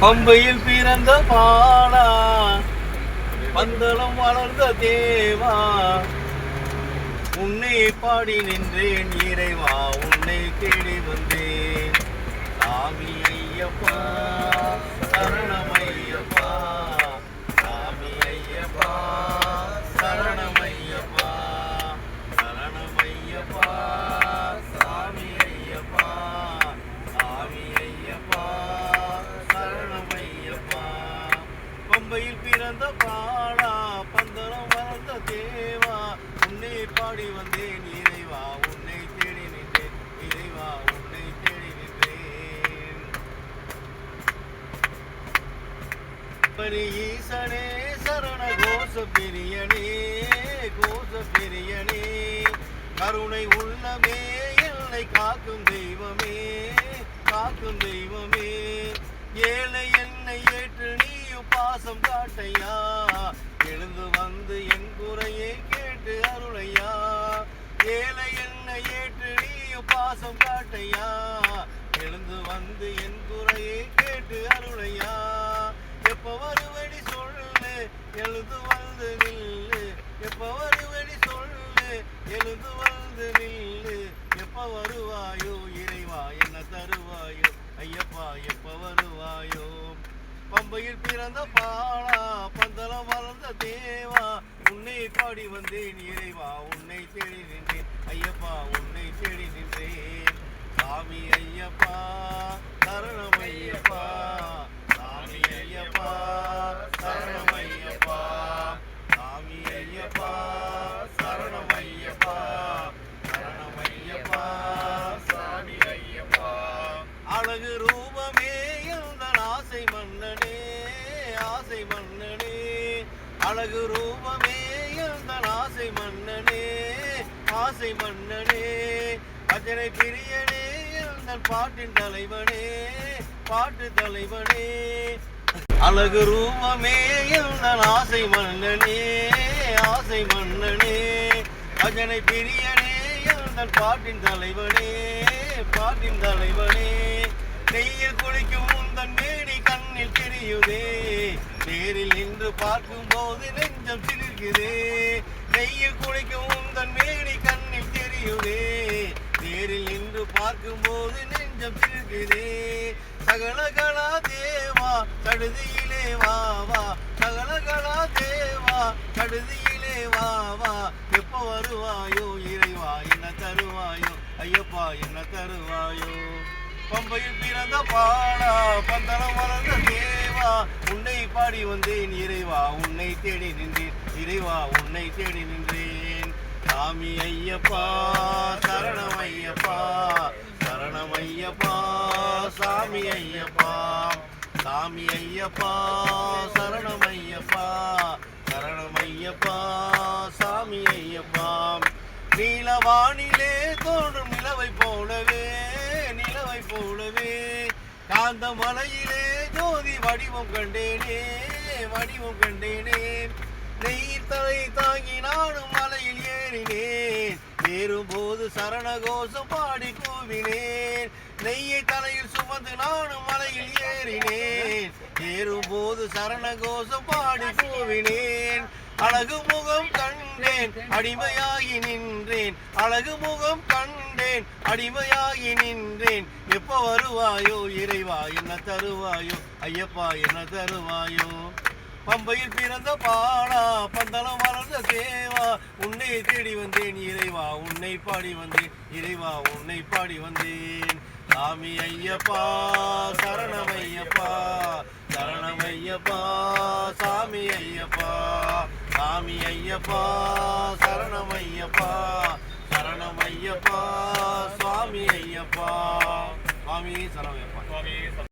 பம்பையில் பிறந்த பாலா, பந்தளம் வளர்ந்த தேவா, உன்னை பாடி நின்றேன் இறைவா, உன்னை தேடி வந்தேன். சாமி ஐயப்பா சரணம் ஐயப்பா, சாமி ஐயப்பா சரணம் ஐயப்பா, சரணம் ஐயப்பா சாமி ஐயப்பா, சாமி ஐயப்பா சரணம் ஐயப்பா. பம்பையில் பிறந்த பாலா, பந்தளம் வளர்ந்த தேவா, உன்னை பாடி வந்தேன் இறைவா, உன்னை தேடி நின்றேன் இறைவா, உன்னை தேடி நின்றேன். ஈசனே சரண கோஷ பிரியனே, கோஷ பிரியனே, கருணை உள்ளமே என்னை காக்கும் தெய்வமே, காக்கும் தெய்வமே. ஏழை என்னை ஏற்று நீயும் பாசம் காட்டையா, எழுந்து வந்து என் குறையை கேட்டு அருளையா. ஏழை என்னை ஏற்று நீயும் பாசம் காட்டையா, எழுந்து வந்து என் குறையை கேட்டு அருளையா. எப்ப வருவடி சொல்லு, எழுந்து வந்து நில்லு, எப்ப வருவடி சொல்லு, எழுந்து வந்து நில்லு. எப்ப வருவாயோ இறைவா, என்ன தருவாயோ ஐயப்பா, எப்ப வருவாயோ. பம்பையில் பிறந்த பாலா, பந்தளம் வளர்ந்த தேவா, உன்னை பாடி வந்தேன் இறைவா, உன்னை தேடி நின்றேன் ஐயப்பா, உன்னை தேடி நின்றேன். சாமி ஐயப்பா சரணம் ஐயப்பா, சாமி ஐயப்பா சரணம் ஐயப்பா, சாமி ஐயப்பா சரணம் ஐயப்பா, சரணம் ஐயப்பா சாமி ஐயப்பா. அழகு ரூபமே எந்தன் ஆசை மன்னனே, ஆசை மன்னனே, அழகு ரூபமே எந்தன் ஆசை மன்னனே, ஆசை மன்னனே. பஜனை பிரியனே எந்தன் பாட்டின் தலைவனே, பாட்டு தலைவனே. அழகு ரூபமே எந்தன் ஆசை மன்னனே, ஆசை மன்னனே. பஜனை பிரியனே எந்தன் பாட்டின் தலைவனே, பாட்டின் தலைவனே. நெய்யில் குளிக்கும் உந்தன் மேனி கண்ணில் தெரியுதே, நேரில் நின்று பார்க்கும் போது நெஞ்சம் சிலிர்க்குதே. நெய்யில் குளிக்கும் உந்தன் மேனி கண்ணில் தெரியுதே, நேரில் நின்று பார்க்கும் போது நெஞ்சம் சிலிர்க்குதே. சகலகலா தேவா கடுதியிலே வா வா, சகலகலா தேவா கடுதியிலே வா வா. எப்ப வருவாயோ இறைவா, என்ன தருவாயோ ஐயப்பா, என்ன தருவாயோ. பம்பையில் பிறந்த பாலா, பந்தளம் வளர்ந்த தேவா, உன்னை பாடி வந்தேன் இறைவா, உன்னை தேடி நின்றேன் இறைவா, உன்னை தேடி நின்றேன். சாமி ஐயப்பா சரணம் ஐயப்பா, சரணம் ஐயப்பா சாமி ஐயப்பா, சாமி ஐயப்பா சரணம் ஐயப்பா, சரணம் ஐயப்பா சாமி ஐயப்பா. நீலவானிலே தோன்றும் நிலவை போலவே, நிலவை போலவே, காந்த மலையிலே ஜோதி வடிவம் கண்டேனே, வடிவம் கண்டேனே. நெய்யில் தலை தாங்கி நானும் மலையில் ஏறினேன், ஏறும்போது சரண கோஷம் பாடி கூவினேன். நெய்யை தலையில் சுமந்து நானும் மலையில் ஏறினேன், ஏறும்போது சரண கோஷம் பாடி கூவினேன். அழகு முகம் கண்டேன் அடிமையாகி நின்றேன், அழகு முகம் கண்டேன் அடிமையாகி நின்றேன். எப்ப வருவாயோ இறைவா, என்ன தருவாயோ ஐயப்பா, என்ன தருவாயோ. பம்பையில் பிறந்த பாலா, பந்தளம் வளர்ந்த தேவா, உன்னை தேடி வந்தேன் இறைவா, உன்னை பாடி வந்தேன் இறைவா, உன்னை பாடி வந்தேன். சாமி ஐயப்பா சரணம் ஐயப்பா, சரணம் ஐயப்பா சாமி ஐயப்பா, சாமி ஐயப்பா சரணம் ஐயப்பா, சரணம் ஐயப்பா சுவாமி ஐயப்பா, சுவாமி சரணம் ஐயப்பா.